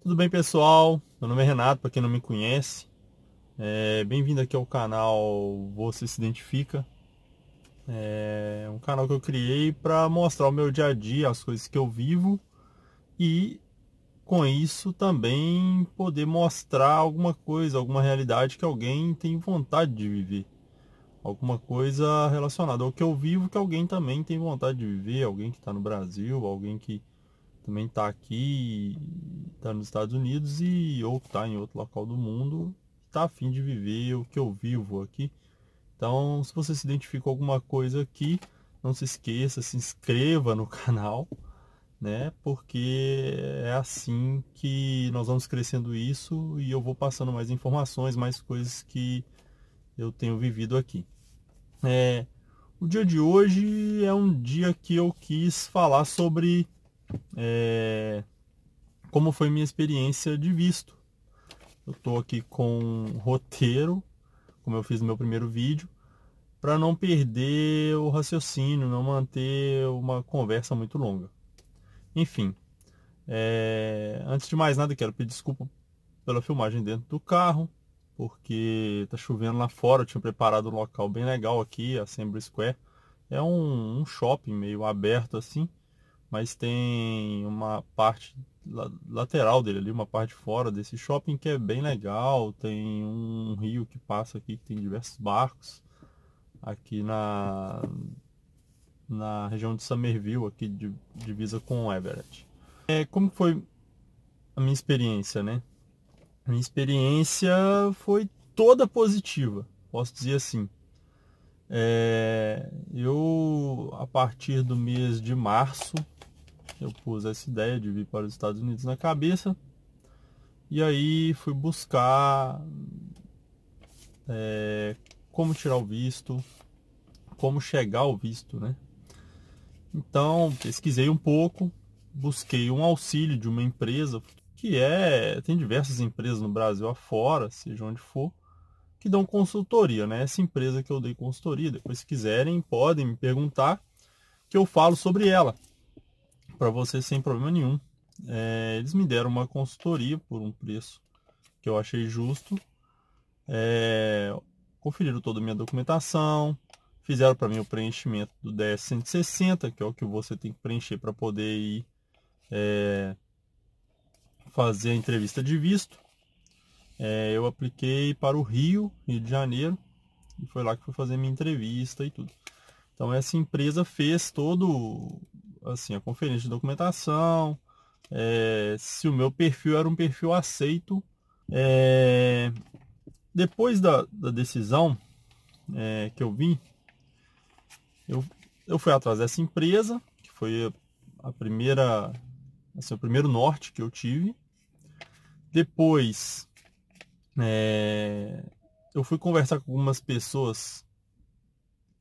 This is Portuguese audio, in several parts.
Tudo bem, pessoal? Meu nome é Renato, para quem não me conhece. Bem-vindo aqui ao canal Você Se Identifica. É um canal que eu criei para mostrar o meu dia a dia, as coisas que eu vivo e, com isso, também poder mostrar alguma coisa, alguma realidade que alguém tem vontade de viver. Alguma coisa relacionada ao que eu vivo que alguém também tem vontade de viver, alguém que está no Brasil, alguém que também está aqui, está nos Estados Unidos e ou está em outro local do mundo, está a fim de viver o que eu vivo aqui. Então, se você se identifica com alguma coisa aqui, não se esqueça, se inscreva no canal, né? Porque é assim que nós vamos crescendo isso e eu vou passando mais informações, mais coisas que eu tenho vivido aqui. É, o dia de hoje é um dia que eu quis falar sobre como foi minha experiência de visto. Eu estou aqui com um roteiro, como eu fiz no meu primeiro vídeo, para não perder o raciocínio, não manter uma conversa muito longa. Enfim, antes de mais nada, quero pedir desculpa pela filmagem dentro do carro, porque tá chovendo lá fora. Eu tinha preparado um local bem legal aqui, a Assembly Square. É um shopping meio aberto assim, mas tem uma parte lateral dele ali, uma parte fora desse shopping que é bem legal. Tem um rio que passa aqui, que tem diversos barcos aqui na região de Somerville, aqui divisa com Everett. Como foi a minha experiência, né? A minha experiência foi toda positiva, posso dizer assim. Eu, a partir do mês de março, eu pus essa ideia de vir para os Estados Unidos na cabeça. E aí fui buscar como tirar o visto, como chegar ao visto, né? Então pesquisei um pouco, busquei um auxílio de uma empresa tem diversas empresas no Brasil afora, seja onde for, que dão consultoria, né? Essa empresa que eu dei consultoria, depois se quiserem podem me perguntar que eu falo sobre ela, para vocês sem problema nenhum. Eles me deram uma consultoria por um preço que eu achei justo. Conferiram toda a minha documentação, fizeram para mim o preenchimento do DS-160, que é o que você tem que preencher para poder ir fazer a entrevista de visto. Eu apliquei para o Rio de Janeiro, e foi lá que fui fazer minha entrevista e tudo. Então essa empresa fez todo assim a conferência de documentação, se o meu perfil era um perfil aceito. Depois da decisão que eu vim, eu, eu fui atrás dessa empresa, que foi a primeira, assim, o primeiro norte que eu tive. Depois, eu fui conversar com algumas pessoas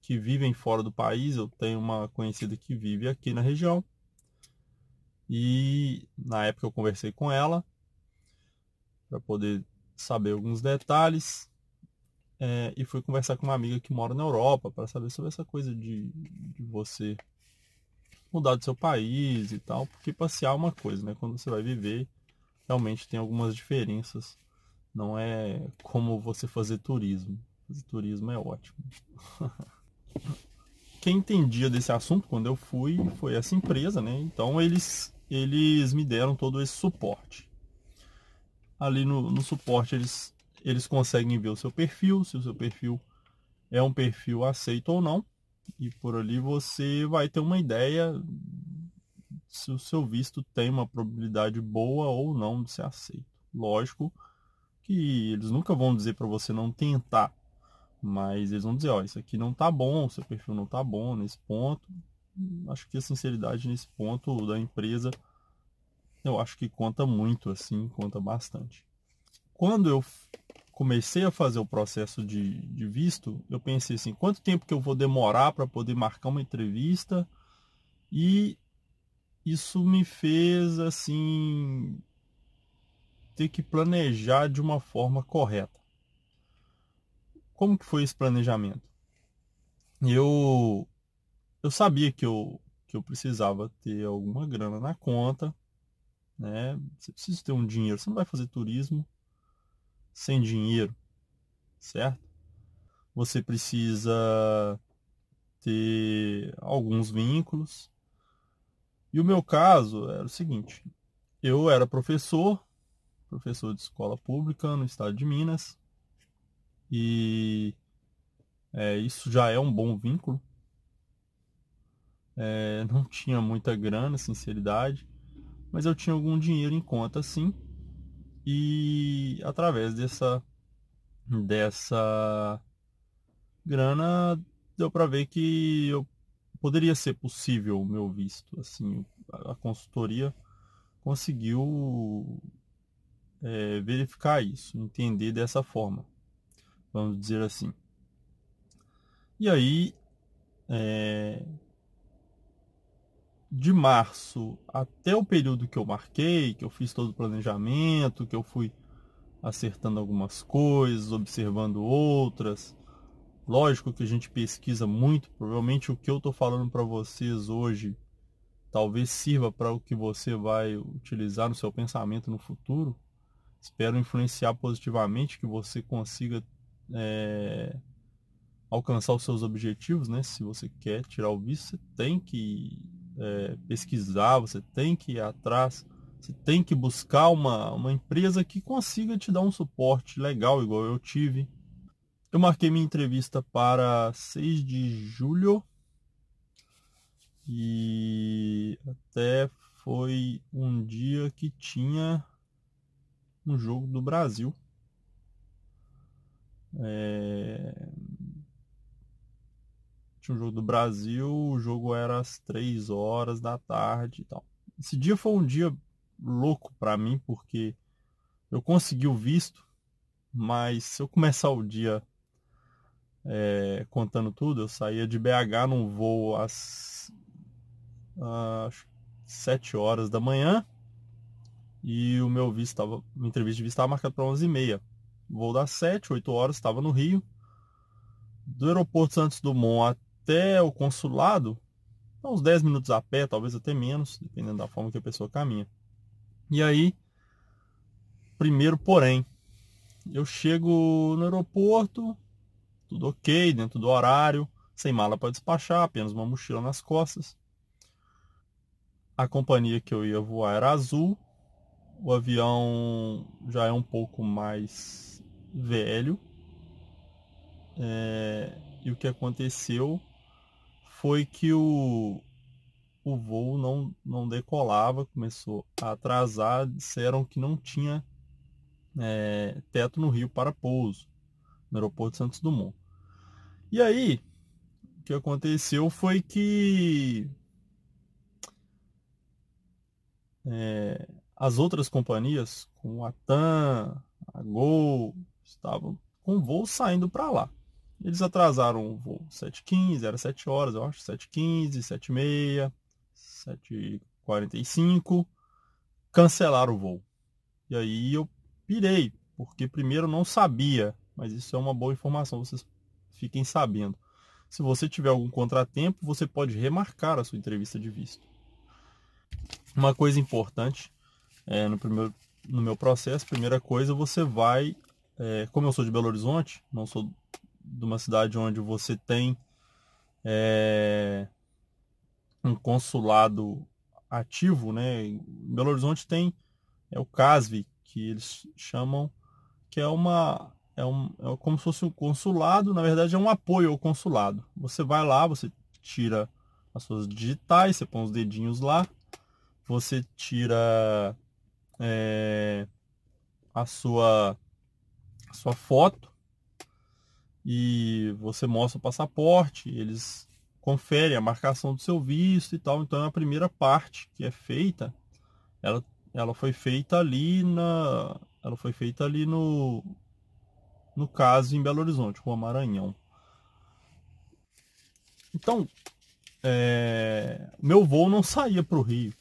que vivem fora do país. Eu tenho uma conhecida que vive aqui na região. E na época eu conversei com ela para poder saber alguns detalhes. E fui conversar com uma amiga que mora na Europa para saber sobre essa coisa de você mudar do seu país e tal, porque passear é uma coisa, né? Quando você vai viver, realmente tem algumas diferenças. Não é como você fazer turismo. Fazer turismo é ótimo. Quem entendia desse assunto quando eu fui foi essa empresa, né? Então eles me deram todo esse suporte. Ali no suporte eles conseguem ver o seu perfil, se o seu perfil é um perfil aceito ou não. E por ali você vai ter uma ideia se o seu visto tem uma probabilidade boa ou não de ser aceito. Lógico que eles nunca vão dizer para você não tentar, mas eles vão dizer, ó, isso aqui não tá bom, seu perfil não tá bom nesse ponto. Acho que a sinceridade nesse ponto da empresa, eu acho que conta muito, assim, conta bastante. Quando eu comecei a fazer o processo de visto, eu pensei assim, quanto tempo que eu vou demorar para poder marcar uma entrevista? E isso me fez assim ter que planejar de uma forma correta. Como que foi esse planejamento? Eu eu sabia que eu precisava ter alguma grana na conta né? Você precisa ter um dinheiro. Você não vai fazer turismo sem dinheiro, certo? Você precisa ter alguns vínculos. E o meu caso era o seguinte: eu era professor de escola pública no estado de Minas, e isso já é um bom vínculo. Não tinha muita grana, sinceridade, mas eu tinha algum dinheiro em conta, sim, e através dessa grana deu para ver que eu poderia ser possível o meu visto. Assim, a consultoria conseguiu verificar isso, entender dessa forma, vamos dizer assim. E aí, de março até o período que eu marquei, que eu fiz todo o planejamento, que eu fui acertando algumas coisas, observando outras. Lógico que a gente pesquisa muito, provavelmente o que eu estou falando para vocês hoje talvez sirva para o que você vai utilizar no seu pensamento no futuro. Espero influenciar positivamente, que você consiga alcançar os seus objetivos, né? Se você quer tirar o visto, você tem que pesquisar, você tem que ir atrás, você tem que buscar uma empresa que consiga te dar um suporte legal, igual eu tive. Eu marquei minha entrevista para 6 de julho e até foi um dia que tinha um jogo do Brasil. Tinha um jogo do Brasil, o jogo era às 3 horas da tarde e tal. Esse dia foi um dia louco para mim, porque eu consegui o visto, mas se eu começar o dia contando tudo, eu saía de BH num voo às 7 horas da manhã e o meu visto estava, minha entrevista de visto estava marcada para 11h30. Voo das 7, 8 horas, estava no Rio. Do aeroporto Santos Dumont até o consulado, uns 10 minutos a pé, talvez até menos, dependendo da forma que a pessoa caminha. E aí, primeiro porém, eu chego no aeroporto, tudo ok, dentro do horário, sem mala para despachar, apenas uma mochila nas costas. A companhia que eu ia voar era Azul, o avião já é um pouco mais velho, e o que aconteceu foi que o voo não decolava, começou a atrasar, disseram que não tinha teto no Rio para pouso, no aeroporto Santos Dumont. E aí, o que aconteceu foi que as outras companhias, como a TAM, a Gol, estavam com voo saindo para lá. Eles atrasaram o voo 7h15, era 7 horas, eu acho, 7h15, 7h30, 7h45, cancelaram o voo. E aí eu pirei, porque primeiro eu não sabia, mas isso é uma boa informação, vocês fiquem sabendo. Se você tiver algum contratempo, você pode remarcar a sua entrevista de visto. Uma coisa importante no meu processo, primeira coisa, você vai, como eu sou de Belo Horizonte, não sou de uma cidade onde você tem um consulado ativo, né? Em Belo Horizonte tem o CASV, que eles chamam, que é como se fosse um consulado, na verdade é um apoio ao consulado. Você vai lá, você tira as suas digitais, você põe os dedinhos lá, você tira a sua foto e você mostra o passaporte, eles conferem a marcação do seu visto e tal. Então a primeira parte que é feita, ela foi feita ali no caso em Belo Horizonte, Rua Maranhão. Então, meu voo não saía para o Rio.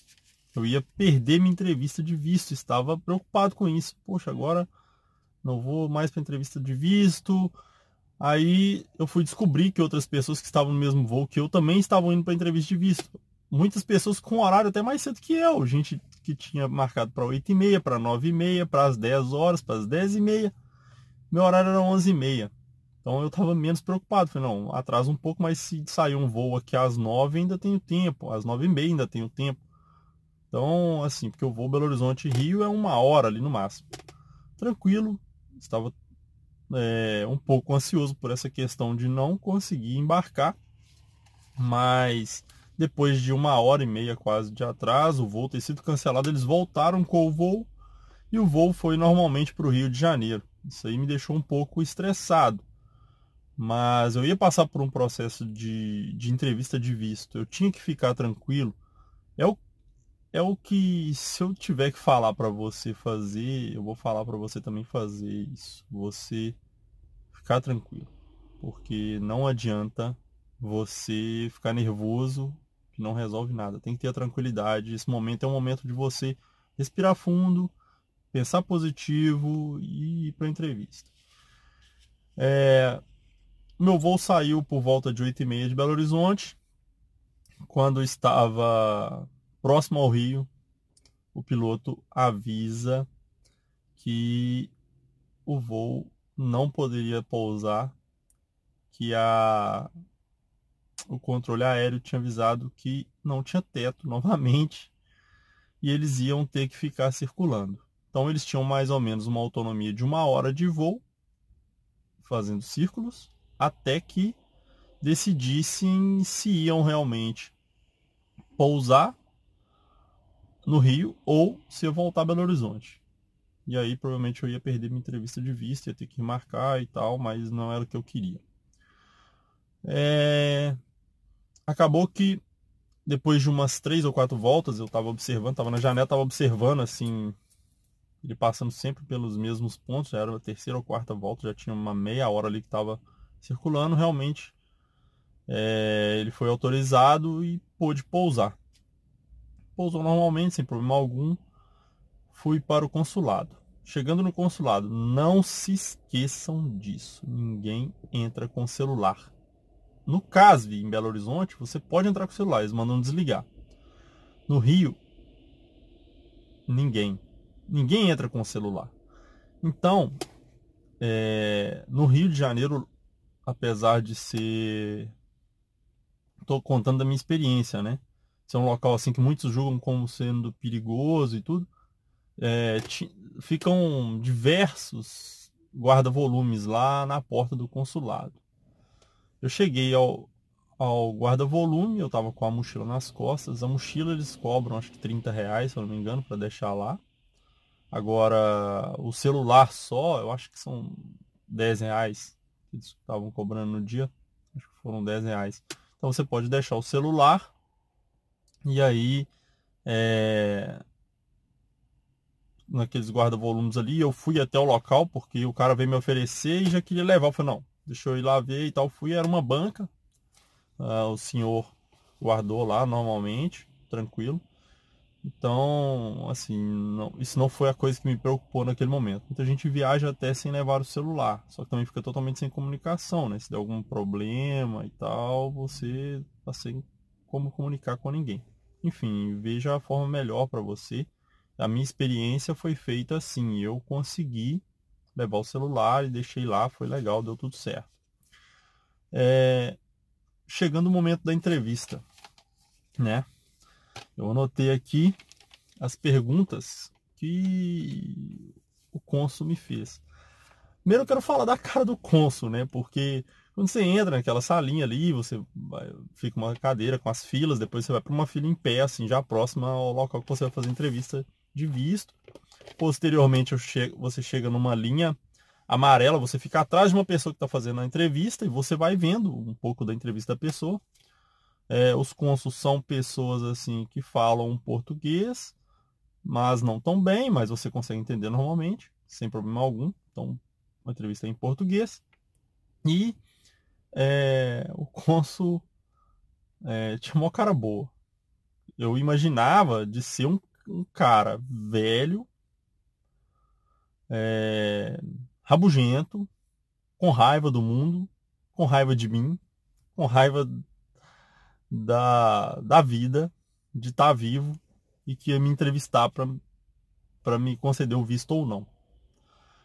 Eu ia perder minha entrevista de visto, estava preocupado com isso. Poxa, agora não vou mais para entrevista de visto. Aí eu fui descobrir que outras pessoas que estavam no mesmo voo que eu também estavam indo para entrevista de visto. Muitas pessoas com horário até mais cedo que eu, gente que tinha marcado para 8h30, para 9h30, para as 10 horas, para as 10h30. Meu horário era 11h30. Então eu estava menos preocupado. Falei, não, atrasa um pouco, mas se sair um voo aqui às 9 ainda tenho tempo. Às 9h30 ainda tenho tempo. Então, assim, porque o voo Belo Horizonte-Rio é 1 hora ali no máximo. Tranquilo, estava um pouco ansioso por essa questão de não conseguir embarcar. Mas depois de 1h30 quase de atraso, o voo ter sido cancelado, eles voltaram com o voo. E o voo foi normalmente para o Rio de Janeiro. Isso aí me deixou um pouco estressado. Mas eu ia passar por um processo de entrevista de visto. Eu tinha que ficar tranquilo. É o, é o que, se eu tiver que falar para você fazer, eu vou falar para você também fazer isso. Você ficar tranquilo. Porque não adianta você ficar nervoso, que não resolve nada. Tem que ter a tranquilidade. Esse momento é um momento de você respirar fundo, pensar positivo e ir para a entrevista. Meu voo saiu por volta de 8h30 de Belo Horizonte. Quando estava próximo ao Rio, o piloto avisa que o voo não poderia pousar, que o controle aéreo tinha avisado que não tinha teto novamente e eles iam ter que ficar circulando. Então eles tinham mais ou menos uma autonomia de 1 hora de voo, fazendo círculos, até que decidissem se iam realmente pousar no Rio ou se eu voltar a Belo Horizonte. E aí provavelmente eu ia perder minha entrevista de visto, ia ter que marcar e tal, mas não era o que eu queria. Acabou que depois de umas 3 ou 4 voltas, eu estava observando, estava na janela, estava observando assim, ele passando sempre pelos mesmos pontos, já era a 3ª ou 4ª volta, já tinha uma meia hora ali que estava circulando, realmente ele foi autorizado e pôde pousar. Pousou normalmente, sem problema algum. Fui para o consulado. Chegando no consulado, não se esqueçam disso. Ninguém entra com celular. No CASV, em Belo Horizonte, você pode entrar com celular, eles mandam desligar. No Rio, ninguém. Ninguém entra com celular. Então, no Rio de Janeiro, apesar de ser... Estou contando da minha experiência, né? Ser um local assim que muitos julgam como sendo perigoso e tudo. Ficam diversos guarda-volumes lá na porta do consulado. Eu cheguei ao guarda-volume, eu estava com a mochila nas costas. A mochila eles cobram acho que R$ 30, se eu não me engano, para deixar lá. Agora, o celular só, eu acho que são R$ 10 que eles estavam cobrando no dia. Acho que foram R$ 10. Então você pode deixar o celular e aí naqueles guarda-volumes ali, eu fui até o local porque o cara veio me oferecer e já queria levar. Eu falei, não, deixa eu ir lá ver e tal. Fui, era uma banca, o senhor guardou lá normalmente, tranquilo. Então, assim, isso não foi a coisa que me preocupou naquele momento. Muita gente viaja até sem levar o celular, só que também fica totalmente sem comunicação, né? Se der algum problema e tal, você tá sem como comunicar com ninguém. Enfim, veja a forma melhor para você. A minha experiência foi feita assim, eu consegui levar o celular e deixei lá, foi legal, deu tudo certo. Chegando o momento da entrevista, né? Eu anotei aqui as perguntas que o cônsul me fez. Primeiro eu quero falar da cara do cônsul, né? Porque quando você entra naquela salinha ali, fica uma cadeira com as filas, depois você vai para uma fila em pé, assim, já próxima ao local que você vai fazer entrevista de visto. Posteriormente você chega numa linha amarela, você fica atrás de uma pessoa que está fazendo a entrevista e você vai vendo um pouco da entrevista da pessoa. Os cônsuls são pessoas assim que falam português, mas não tão bem, mas você consegue entender normalmente, sem problema algum. Então, uma entrevista é em português. E o cônsul tinha uma cara boa. Eu imaginava de ser um cara velho, rabugento, com raiva do mundo, com raiva de mim, com raiva da vida, de estar vivo. e que ia me entrevistar para me conceder o visto ou não.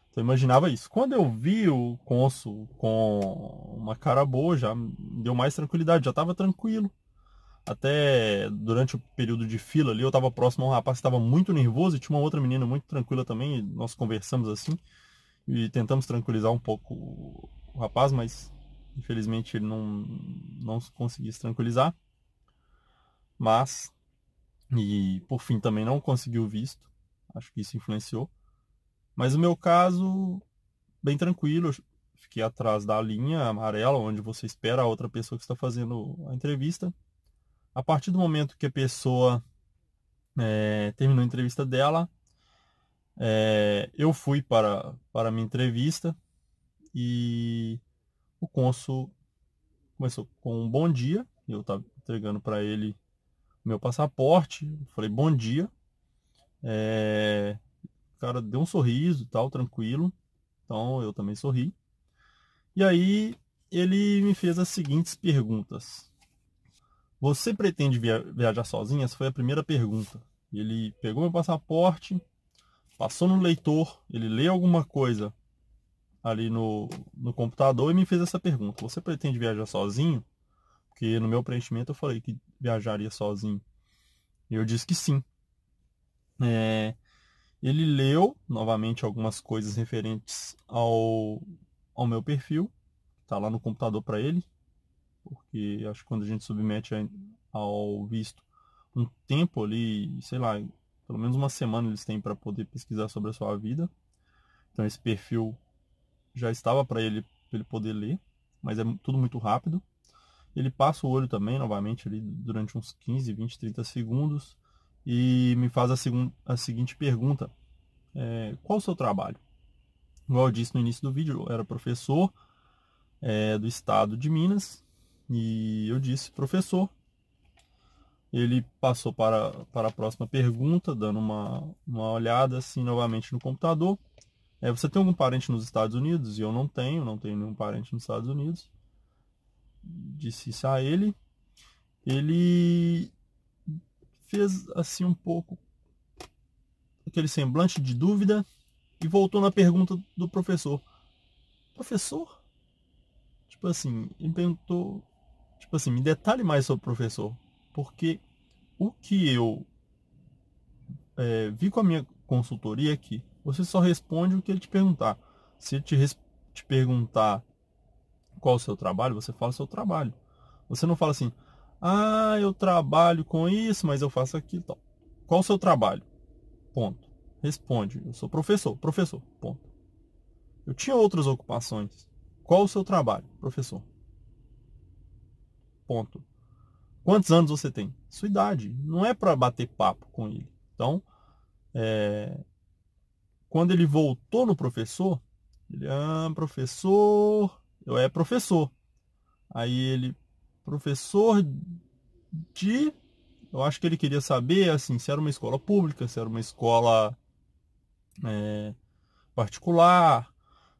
Então eu imaginava isso. Quando eu vi o cônsul com uma cara boa, já me deu mais tranquilidade, já estava tranquilo. Até durante o período de fila ali, eu estava próximo a um rapaz que estava muito nervoso e tinha uma outra menina muito tranquila também. E nós conversamos assim e tentamos tranquilizar um pouco o rapaz, mas infelizmente ele não conseguia se tranquilizar. Mas, e por fim também não conseguiu o visto. Acho que isso influenciou. Mas o meu caso, bem tranquilo. Eu fiquei atrás da linha amarela, onde você espera a outra pessoa que está fazendo a entrevista. A partir do momento que a pessoa terminou a entrevista dela, eu fui para a minha entrevista e o cônsul começou com um bom dia. Eu estava entregando para ele o meu passaporte. Falei bom dia. O cara deu um sorriso e tal, tranquilo. Então eu também sorri. E aí ele me fez as seguintes perguntas. Você pretende viajar sozinha? Essa foi a primeira pergunta. Ele pegou meu passaporte, passou no leitor, ele leu alguma coisa ali no computador e me fez essa pergunta. Você pretende viajar sozinho? Porque no meu preenchimento eu falei que viajaria sozinho. E eu disse que sim. Ele leu novamente algumas coisas referentes ao meu perfil. Está lá no computador para ele. Porque acho que quando a gente submete ao visto um tempo ali, sei lá, pelo menos uma semana eles têm para poder pesquisar sobre a sua vida. Então esse perfil já estava para ele poder ler, mas é tudo muito rápido. Ele passa o olho também, novamente, ali durante uns 15, 20, 30 segundos e me faz a seguinte pergunta. Qual o seu trabalho? Igual eu disse no início do vídeo, eu era professor do estado de Minas e eu disse professor. Ele passou para a próxima pergunta, dando uma olhada assim novamente no computador. Você tem algum parente nos Estados Unidos? E eu não tenho nenhum parente nos Estados Unidos. Disse isso a ele. Ele fez assim um pouco aquele semblante de dúvida e voltou na pergunta do professor. Professor? Tipo assim, ele perguntou, tipo assim, me detalhe mais sobre o professor. Porque o que eu vi com a minha consultoria aqui, você só responde o que ele te perguntar. Se ele te perguntar qual o seu trabalho, você fala o seu trabalho. Você não fala assim, eu trabalho com isso, mas eu faço aquilo e tal. Qual o seu trabalho? Ponto. Responde, eu sou professor, professor, ponto. Eu tinha outras ocupações. Qual o seu trabalho? Professor. Ponto. Quantos anos você tem? Sua idade. Não é para bater papo com ele. Então, quando ele voltou no professor, ele, professor, eu é professor. Aí ele, professor de, eu acho que ele queria saber, assim, se era uma escola pública, se era uma escola particular,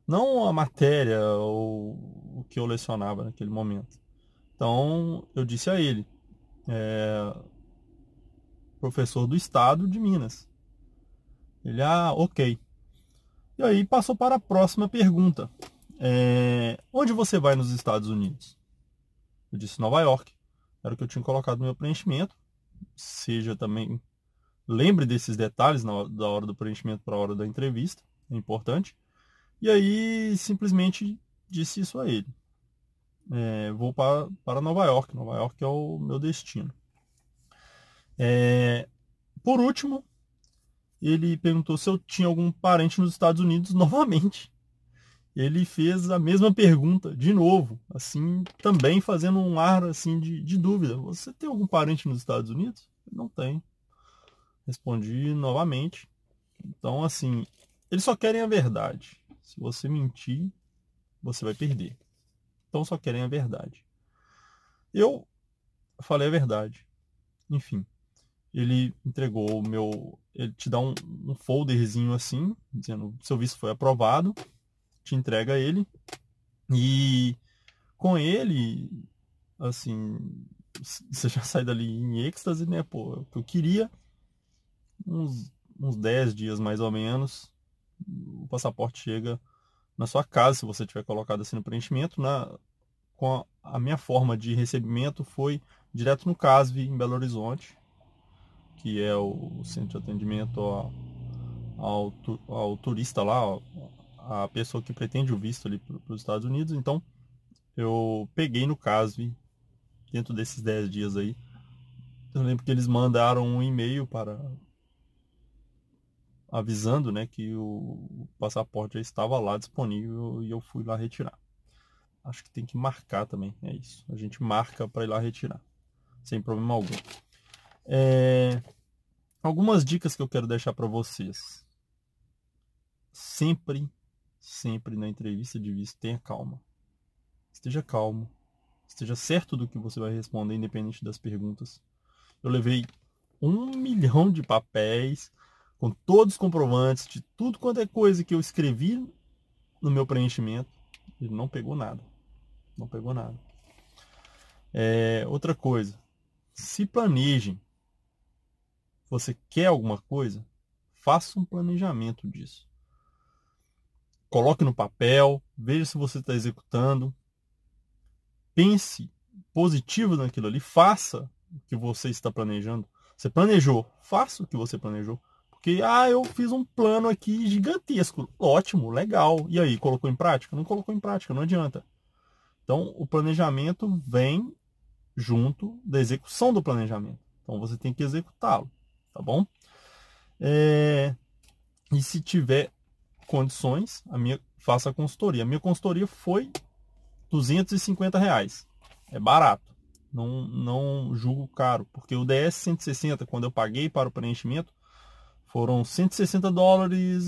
não a matéria ou o que eu lecionava naquele momento. Então, eu disse a ele, professor do estado de Minas. Ele, ok. E aí passou para a próxima pergunta. Onde você vai nos Estados Unidos? Eu disse Nova York. Era o que eu tinha colocado no meu preenchimento. Seja também, lembre desses detalhes da hora do preenchimento para a hora da entrevista. É importante. E aí simplesmente disse isso a ele. Vou para Nova York. Nova York é o meu destino. Por último, ele perguntou se eu tinha algum parente nos Estados Unidos novamente. Ele fez a mesma pergunta de novo, assim, também fazendo um ar assim de dúvida. Você tem algum parente nos Estados Unidos? Não tem. Respondi novamente. Então, assim, eles só querem a verdade. Se você mentir, você vai perder. Então, só querem a verdade. Eu falei a verdade. Enfim, ele entregou o meu. Ele te dá um folderzinho assim, dizendo seu visto foi aprovado. Te entrega ele. E com ele, assim, você já sai dali em êxtase, né? Pô, é o que eu queria. uns 10 dias mais ou menos, o passaporte chega na sua casa, se você tiver colocado assim no preenchimento. Com a minha forma de recebimento foi direto no CASV, em Belo Horizonte, que é o centro de atendimento ao turista lá, a pessoa que pretende o visto ali para os Estados Unidos. Então, eu peguei no CASV dentro desses 10 dias aí. Eu lembro que eles mandaram um e-mail para avisando, né, que o passaporte já estava lá disponível e eu fui lá retirar. Acho que tem que marcar também, é isso. A gente marca para ir lá retirar, sem problema algum. Algumas dicas que eu quero deixar para vocês. Sempre, sempre na entrevista de visto, tenha calma. Esteja calmo. Esteja certo do que você vai responder, independente das perguntas. Eu levei 1 milhão de papéis, com todos os comprovantes de tudo quanto é coisa que eu escrevi no meu preenchimento. Ele não pegou nada. Não pegou nada. Outra coisa. Se planejem. Você quer alguma coisa? Faça um planejamento disso. Coloque no papel, veja se você está executando. Pense positivo naquilo ali, faça o que você está planejando. Você planejou, faça o que você planejou. Porque, eu fiz um plano aqui gigantesco. Ótimo, legal. E aí, colocou em prática? Não colocou em prática, não adianta. Então, o planejamento vem junto da execução do planejamento. Então, você tem que executá-lo, tá bom? E se tiver condições, faça a consultoria. A minha consultoria foi R$ 250. É barato. Não julgo caro, porque o DS 160, quando eu paguei para o preenchimento, foram US$ 160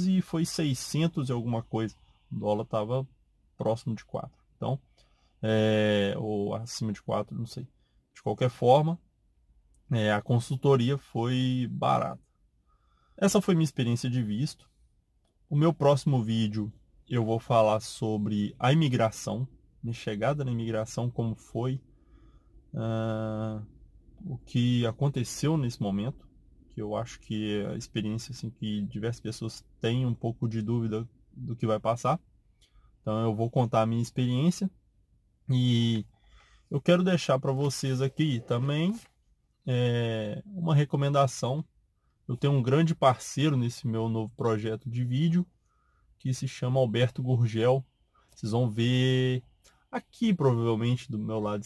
e foi 600 e alguma coisa. O dólar estava próximo de 4. Então, ou acima de 4, não sei. De qualquer forma, a consultoria foi barata. Essa foi minha experiência de visto. O meu próximo vídeo eu vou falar sobre a imigração, minha chegada na imigração, como foi, o que aconteceu nesse momento, que eu acho que é a experiência assim, que diversas pessoas têm um pouco de dúvida do que vai passar. Então eu vou contar a minha experiência e eu quero deixar para vocês aqui também uma recomendação. Eu tenho um grande parceiro nesse meu novo projeto de vídeo, que se chama Alberto Gurgel. Vocês vão ver aqui, provavelmente, do meu lado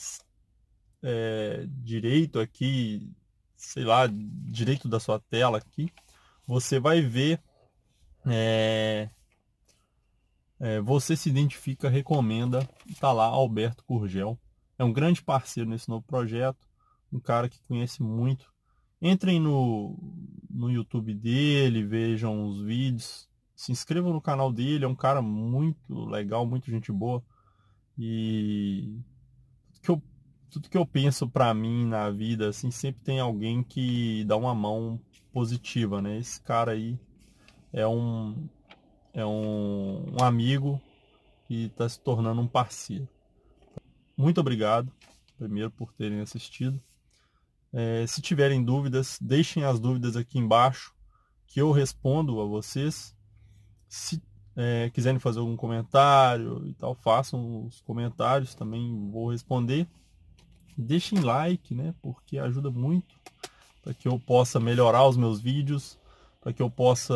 direito aqui, sei lá, direito da sua tela aqui, você vai ver, você se identifica, recomenda, tá lá, Alberto Gurgel. É um grande parceiro nesse novo projeto, um cara que conhece muito. Entrem no YouTube dele, vejam os vídeos, se inscrevam no canal dele, é um cara muito legal, muito gente boa. E tudo que eu penso pra mim na vida, assim, sempre tem alguém que dá uma mão positiva, né? Esse cara aí é um amigo que está se tornando um parceiro. Muito obrigado, primeiro, por terem assistido. Se tiverem dúvidas, deixem as dúvidas aqui embaixo, que eu respondo a vocês. Se quiserem fazer algum comentário e tal, façam os comentários, também vou responder. Deixem like, né? Porque ajuda muito para que eu possa melhorar os meus vídeos, para que eu possa,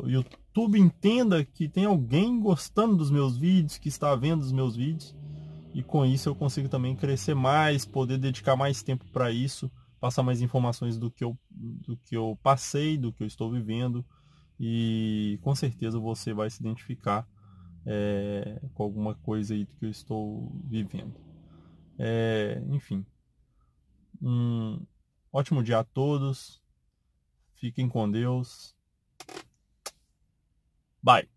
o YouTube entenda que tem alguém gostando dos meus vídeos, que está vendo os meus vídeos, e com isso eu consigo também crescer mais, poder dedicar mais tempo para isso, passar mais informações do que eu passei, do que eu estou vivendo, e com certeza você vai se identificar com alguma coisa aí do que eu estou vivendo. Enfim, um ótimo dia a todos. Fiquem com Deus. Bye.